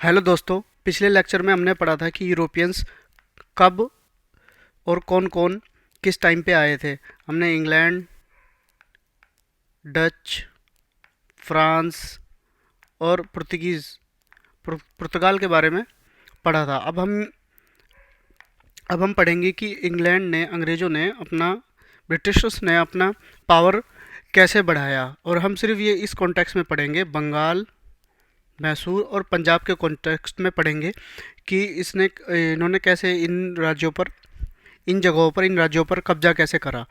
Hello दोस्तों, पिछले lecture में हमने पढ़ा था कि यूरोपियंस कब और कौन कौन किस टाइम पे आए थे। हमने इंग्लैंड, डच, फ्रांस और पुर्तगाल के बारे में पढ़ा था। अब हम पढ़ेंगे कि इंग्लैंड ने अंग्रेज़ों ने अपना ब्रिटिशर्स ने अपना पावर कैसे बढ़ाया। और हम सिर्फ ये इस कॉन्टेक्स्ट में पढ़ेंगे, बंगाल, मैसूर और पंजाब के कॉन्टेक्स्ट में पढ़ेंगे कि इन्होंने कैसे इन जगहों पर इन राज्यों पर कब्जा कैसे करा।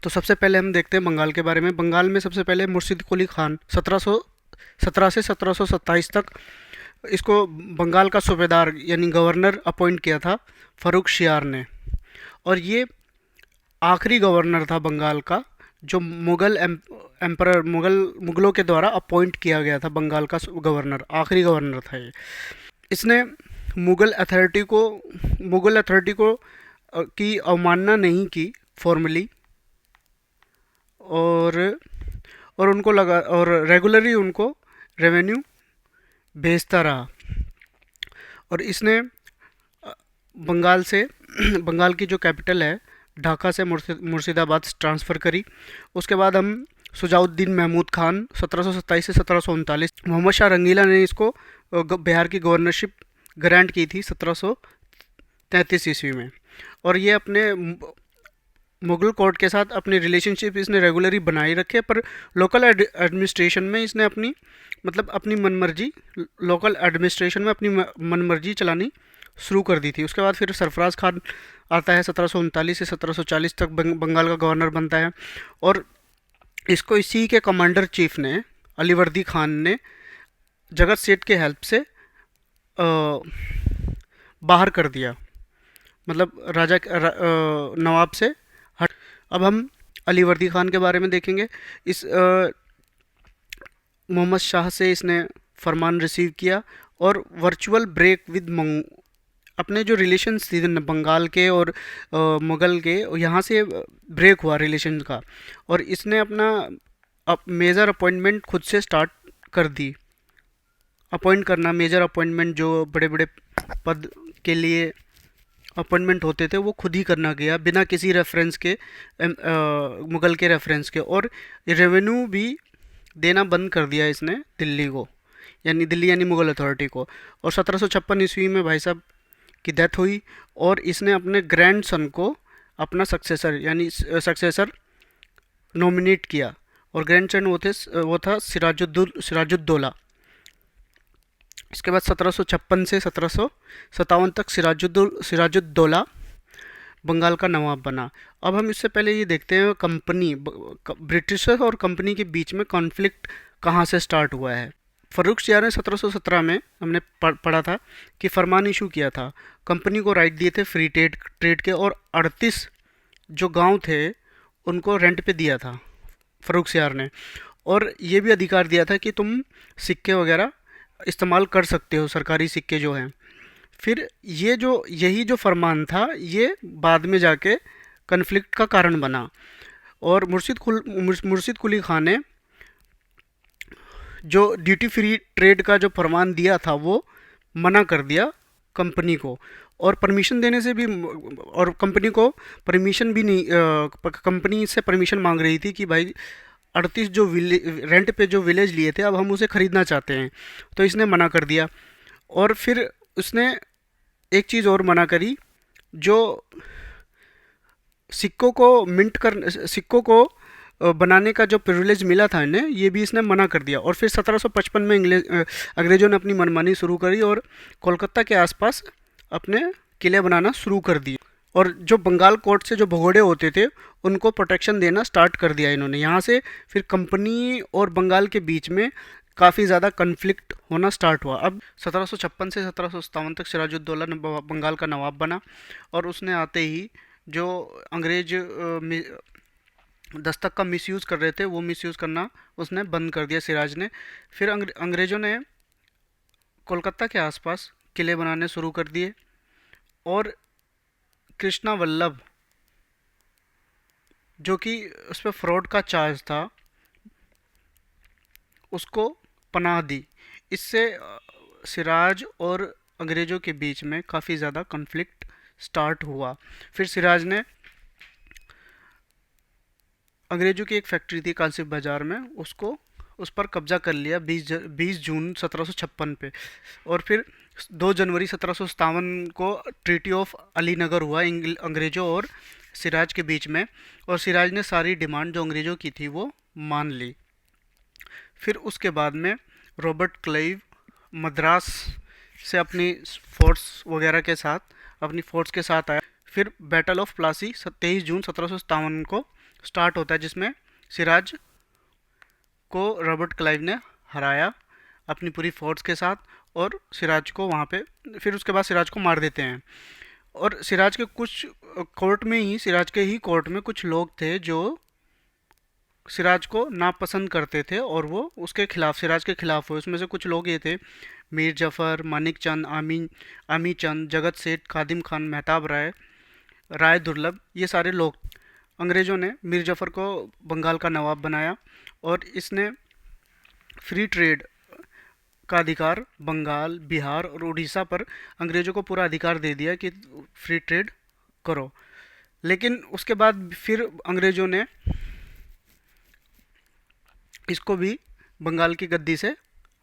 तो सबसे पहले हम देखते हैं बंगाल के बारे में। बंगाल में सबसे पहले मुर्शिद कुली खान 1717 से 1727 तक इसको बंगाल का सूबेदार यानी गवर्नर अपॉइंट किया था फर्रुख शियार ने। और ये आखिरी गवर्नर था बंगाल का जो एम्परर मुगलों के द्वारा अपॉइंट किया गया था। बंगाल का गवर्नर आखिरी गवर्नर था ये। इसने मुगल अथॉरिटी को की अवमानना नहीं की फॉर्मली, और उनको लगा और रेगुलरली उनको रेवेन्यू भेजता रहा। और इसने बंगाल से बंगाल की जो कैपिटल है ढाका से मुर्शिदाबाद ट्रांसफ़र करी। उसके बाद हम सुजाउद्दीन महमूद खान 1727 से 1739, मोहम्मद शाह रंगीला ने इसको बिहार की गवर्नरशिप ग्रांट की थी 1733 ईस्वी में। और ये अपने मुगल कोर्ट के साथ अपनी रिलेशनशिप इसने रेगुलरली बनाए रखे, पर लोकल एडमिनिस्ट्रेशन में इसने अपनी मनमर्जी लोकल एडमिनिस्ट्रेशन में अपनी मनमर्जी चलानी शुरू कर दी थी। उसके बाद फिर सरफराज खान आता है 1739 से 1740 तक बंगाल का गवर्नर बनता है। और इसको इसी के कमांडर चीफ ने अलीवर्दी खान ने जगत सेठ के हेल्प से बाहर कर दिया, नवाब से हट। अब हम अलीवर्दी खान के बारे में देखेंगे। इस मोहम्मद शाह से इसने फरमान रिसीव किया और वर्चुअल ब्रेक विद अपने जो रिलेशंस थे बंगाल के और मुगल के, यहाँ से ब्रेक हुआ रिलेशन का। और इसने अपना मेजर अपॉइंटमेंट खुद से स्टार्ट कर दी। अपॉइंट करना, मेजर अपॉइंटमेंट जो बड़े बड़े पद के लिए अपॉइंटमेंट होते थे वो खुद ही करना गया बिना किसी रेफरेंस के, मुगल के रेफरेंस के। और रेवेन्यू भी देना बंद कर दिया इसने दिल्ली यानी मुगल अथॉरिटी को। और 1756 ईस्वी में भाई साहब की डेथ हुई और इसने अपने ग्रैंड सन को अपना सक्सेसर नॉमिनेट किया। और ग्रैंड सन वो था सिराजुद्दौला। इसके बाद 1756 से 1757 तक सिराजुद्दौला बंगाल का नवाब बना। अब हम इससे पहले ये देखते हैं ब्रिटिशर्स और कंपनी के बीच में कॉन्फ्लिक्ट कहाँ से स्टार्ट हुआ है। फर्रुख शियार ने 1717 में हमने पढ़ा था कि फरमान इशू किया था, कंपनी को राइट दिए थे फ्री ट्रेड के, और 38 जो गांव थे उनको रेंट पे दिया था फर्रुख शियार ने। और ये भी अधिकार दिया था कि तुम सिक्के वगैरह इस्तेमाल कर सकते हो, सरकारी सिक्के जो हैं। फिर यही जो फरमान था ये बाद में जाके कन्फ्लिक्ट का कारण बना। और मुर्शिद कुली खान ने जो ड्यूटी फ्री ट्रेड का जो फरमान दिया था वो मना कर दिया कंपनी को। और परमिशन देने से भी, और कंपनी को परमिशन भी नहीं, कंपनी से परमिशन मांग रही थी कि भाई 38 जो रेंट पे जो विलेज लिए थे अब हम उसे ख़रीदना चाहते हैं, तो इसने मना कर दिया। और फिर उसने एक चीज़ और मना करी, जो सिक्कों को बनाने का जो प्रिविलेज मिला था इन्हें, ये भी इसने मना कर दिया। और फिर 1755 में अंग्रेज़ों ने अपनी मनमानी शुरू करी और कोलकाता के आसपास अपने किले बनाना शुरू कर दिए। और जो बंगाल कोर्ट से जो भगोड़े होते थे उनको प्रोटेक्शन देना स्टार्ट कर दिया इन्होंने। यहाँ से फिर कंपनी और बंगाल के बीच में काफ़ी ज़्यादा कन्फ्लिक्ट होना स्टार्ट हुआ। अब 1756 से 1757 तक सिराजुद्दौला बंगाल का नवाब बना। और उसने आते ही जो अंग्रेज दस्तक का मिसयूज़ कर रहे थे वो मिसयूज़ करना उसने बंद कर दिया सिराज ने। फिर अंग्रेज़ों ने कोलकाता के आसपास किले बनाने शुरू कर दिए। और कृष्णा वल्लभ जो कि उस पर फ्रॉड का चार्ज था उसको पनाह दी। इससे सिराज और अंग्रेज़ों के बीच में काफ़ी ज़्यादा कॉन्फ्लिक्ट स्टार्ट हुआ। फिर सिराज ने अंग्रेज़ों की एक फैक्ट्री थी कासिफ बाज़ार में, उसको उस पर कब्जा कर लिया 20 जून 1756 पे। और फिर 2 जनवरी 1757 को ट्रीटी ऑफ अलीनगर हुआ अंग्रेज़ों और सिराज के बीच में, और सिराज ने सारी डिमांड जो अंग्रेज़ों की थी वो मान ली। फिर उसके बाद में रॉबर्ट क्लाइव मद्रास से अपनी फोर्स के साथ आया। फिर बैटल ऑफ प्लासी 23 जून 1757 को स्टार्ट होता है, जिसमें सिराज को रॉबर्ट क्लाइव ने हराया अपनी पूरी फोर्स के साथ, और सिराज को वहाँ पे, फिर उसके बाद सिराज को मार देते हैं। और सिराज के ही कोर्ट में कुछ लोग थे जो सिराज को नापसंद करते थे, और वो उसके खिलाफ, सिराज के खिलाफ हुए। उसमें से कुछ लोग ये थे: मीर जफ़र, मानिक चंद, आमी चंद, जगत सेठ, कादिम खान, मेहताब राय, राय दुर्लभ, ये सारे लोग। अंग्रेज़ों ने मीर जफ़र को बंगाल का नवाब बनाया, और इसने फ्री ट्रेड का अधिकार बंगाल, बिहार और उड़ीसा पर अंग्रेज़ों को पूरा अधिकार दे दिया कि फ्री ट्रेड करो। लेकिन उसके बाद फिर अंग्रेज़ों ने इसको भी बंगाल की गद्दी से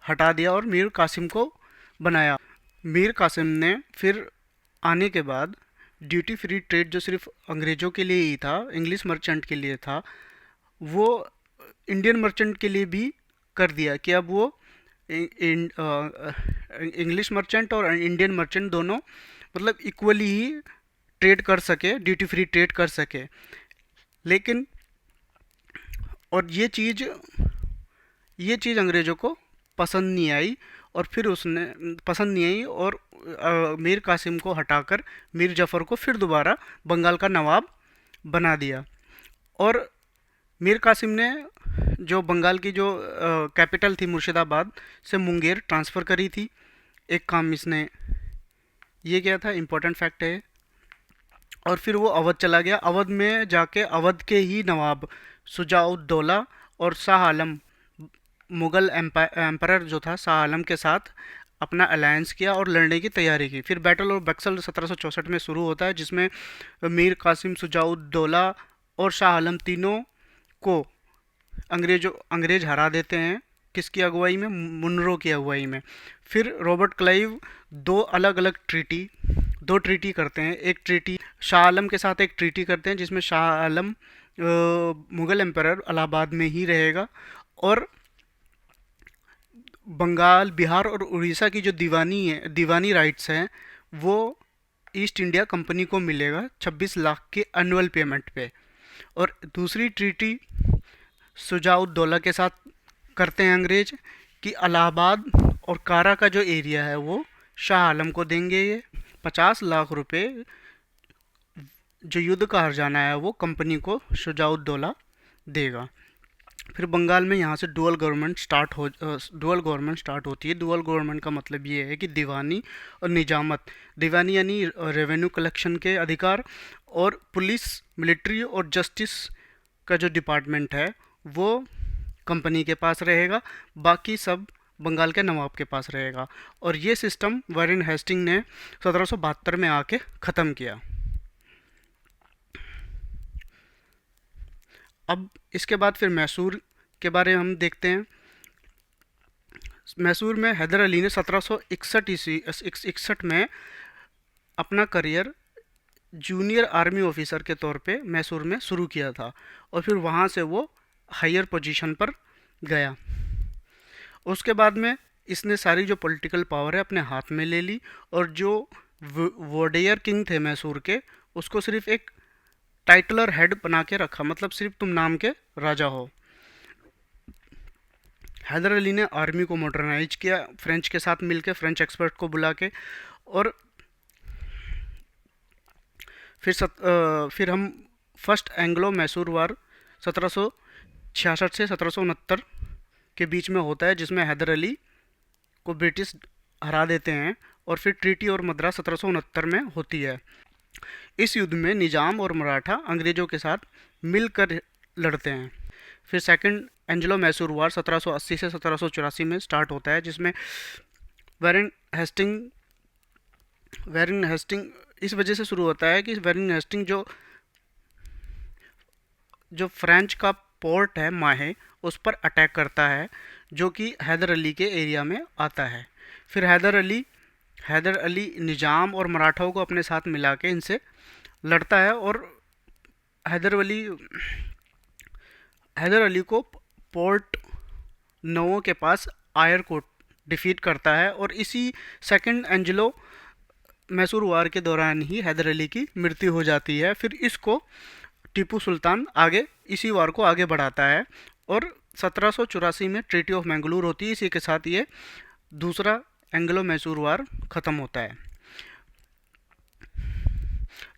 हटा दिया और मीर कासिम को बनाया। मीर कासिम ने फिर आने के बाद ड्यूटी फ्री ट्रेड, जो सिर्फ अंग्रेज़ों के लिए ही था, इंग्लिश मर्चेंट के लिए था, वो इंडियन मर्चेंट के लिए भी कर दिया कि अब वो इंग्लिश मर्चेंट और इंडियन मर्चेंट दोनों मतलब इक्वली ही ट्रेड कर सके, ड्यूटी फ्री ट्रेड कर सके। लेकिन और ये चीज़ अंग्रेज़ों को पसंद नहीं आई, और फिर उसने पसंद नहीं आई और मीर कासिम को हटाकर मीर जफ़र को फिर दोबारा बंगाल का नवाब बना दिया। और मीर कासिम ने जो बंगाल की जो कैपिटल थी मुर्शिदाबाद से मुंगेर ट्रांसफ़र करी थी। एक काम इसने ये किया था, इम्पोर्टेंट फैक्ट है। और फिर वो अवध चला गया। अवध में जाके अवध के ही नवाब शुजाउद्दौला और शाह आलम, मुग़ल एम्परर जो था, शाह आलम के साथ अपना अलायंस किया और लड़ने की तैयारी की। फिर बैटल ऑफ बक्सर 1764 में शुरू होता है, जिसमें मीर कासिम, शुजाउद्दौला और शाह आलम तीनों को अंग्रेज हरा देते हैं। किसकी अगुवाई में? मुनरो की अगुवाई में। फिर रॉबर्ट क्लाइव दो ट्रीटी करते हैं। एक ट्रीटी शाह आलम के साथ एक ट्रीटी करते हैं, जिसमें शाह आलम मुग़ल एम्परर इलाहाबाद में ही रहेगा, और बंगाल, बिहार और उड़ीसा की जो दीवानी राइट्स हैं वो ईस्ट इंडिया कंपनी को मिलेगा 26 लाख के एनुअल पेमेंट पे। और दूसरी ट्रीटी शुजाउद्दौला के साथ करते हैं अंग्रेज कि इलाहाबाद और कारा का जो एरिया है वो शाह आलम को देंगे। ये 50 लाख रुपए जो युद्ध का हर्जाना है वो कंपनी को शुजाउद्दौला देगा। फिर बंगाल में यहाँ से डुअल गवर्नमेंट स्टार्ट होती है। डुअल गवर्नमेंट का मतलब ये है कि दीवानी और निजामत, दीवानी यानी रेवेन्यू कलेक्शन के अधिकार, और पुलिस, मिलिट्री और जस्टिस का जो डिपार्टमेंट है वो कंपनी के पास रहेगा, बाकी सब बंगाल के नवाब के पास रहेगा। और ये सिस्टम वारेन हेस्टिंग ने 1772 में आके ख़त्म किया। अब इसके बाद फिर मैसूर के बारे में हम देखते हैं। मैसूर में हैदर अली ने 1761 में अपना करियर जूनियर आर्मी ऑफिसर के तौर पे मैसूर में शुरू किया था, और फिर वहाँ से वो हायर पोजीशन पर गया। उसके बाद में इसने सारी जो पॉलिटिकल पावर है अपने हाथ में ले ली, और जो वोडेयर किंग थे मैसूर के, उसको सिर्फ एक टाइटलर हेड बना के रखा, मतलब सिर्फ तुम नाम के राजा हो। हैदर अली ने आर्मी को मॉडर्नाइज किया फ्रेंच के साथ मिलकर, फ्रेंच एक्सपर्ट को बुला के। और फिर हम फर्स्ट एंग्लो मैसूर वार 1766 से 1769 के बीच में होता है, जिसमें हैदर अली को ब्रिटिश हरा देते हैं, और फिर ट्रीटी और मद्रास 1769 में होती है। इस युद्ध में निजाम और मराठा अंग्रेज़ों के साथ मिलकर लड़ते हैं। फिर सेकंड एंग्लो मैसूर वार 1780 से 1784 में स्टार्ट होता है, जिसमें वैरेन हेस्टिंग वैरेन हेस्टिंग इस वजह से शुरू होता है कि वैरेन हेस्टिंग जो जो फ्रेंच का पोर्ट है माहे, उस पर अटैक करता है, जो कि हैदर अली के एरिया में आता है। फिर हैदर अली निज़ाम और मराठाओं को अपने साथ मिला के इनसे लड़ता है और हैदर अली हैदर अली को पोर्ट नवो के पास आयर को डिफीट करता है और इसी सेकंड एंजेलो मैसूर वार के दौरान ही हैदर अली की मृत्यु हो जाती है। फिर इसको टीपू सुल्तान आगे इसी वार को आगे बढ़ाता है और 1784 में ट्रीटी ऑफ मैंगलोर होती है। इसी के साथ ये दूसरा एंग्लो मैसूर वार ख़त्म होता है।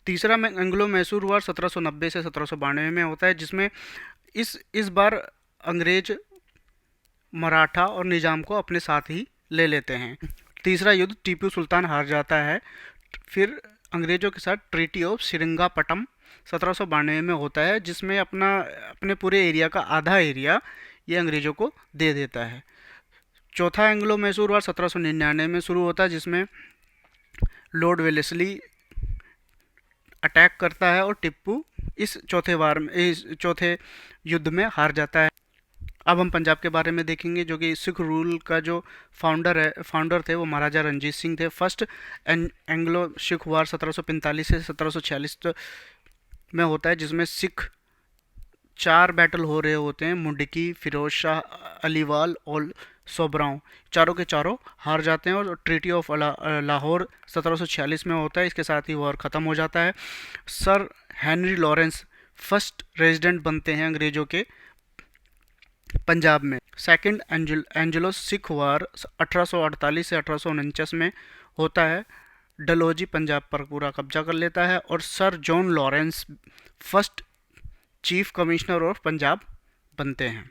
तीसरा एंग्लो मैसूर वार 1790 से 1792 में होता है, जिसमें इस बार अंग्रेज मराठा और निज़ाम को अपने साथ ही ले लेते हैं। तीसरा युद्ध टीपू सुल्तान हार जाता है। फिर अंग्रेज़ों के साथ ट्रीटी ऑफ श्रीरंगापट्टनम 1792 में होता है, जिसमें अपने पूरे एरिया का आधा एरिया ये अंग्रेज़ों को दे देता है। चौथा एंग्लो मैसूर वार 1799 में शुरू होता है, जिसमें लॉर्ड वेलेस्ली अटैक करता है और टिप्पू इस चौथे युद्ध में हार जाता है। अब हम पंजाब के बारे में देखेंगे, जो कि सिख रूल का जो फाउंडर थे वो महाराजा रणजीत सिंह थे। फर्स्ट एंग्लो सिख वार 1745 से 1746 में होता है, जिसमें सिख 4 बैटल हो रहे होते हैं, मुंडकी, फिरोज शाह, अलीवाल और सोबराव। चारों के चारों हार जाते हैं और ट्रीटी ऑफ लाहौर 1746 में होता है। इसके साथ ही वॉर ख़त्म हो जाता है। Sir Henry Lawrence first resident बनते हैं अंग्रेज़ों के पंजाब में। सेकंड एंग्लो सिख वार 1848 से 1849 में होता है। डलहौजी पंजाब पर पूरा कब्जा कर लेता है और sir John Lawrence first chief commissioner of Punjab बनते हैं।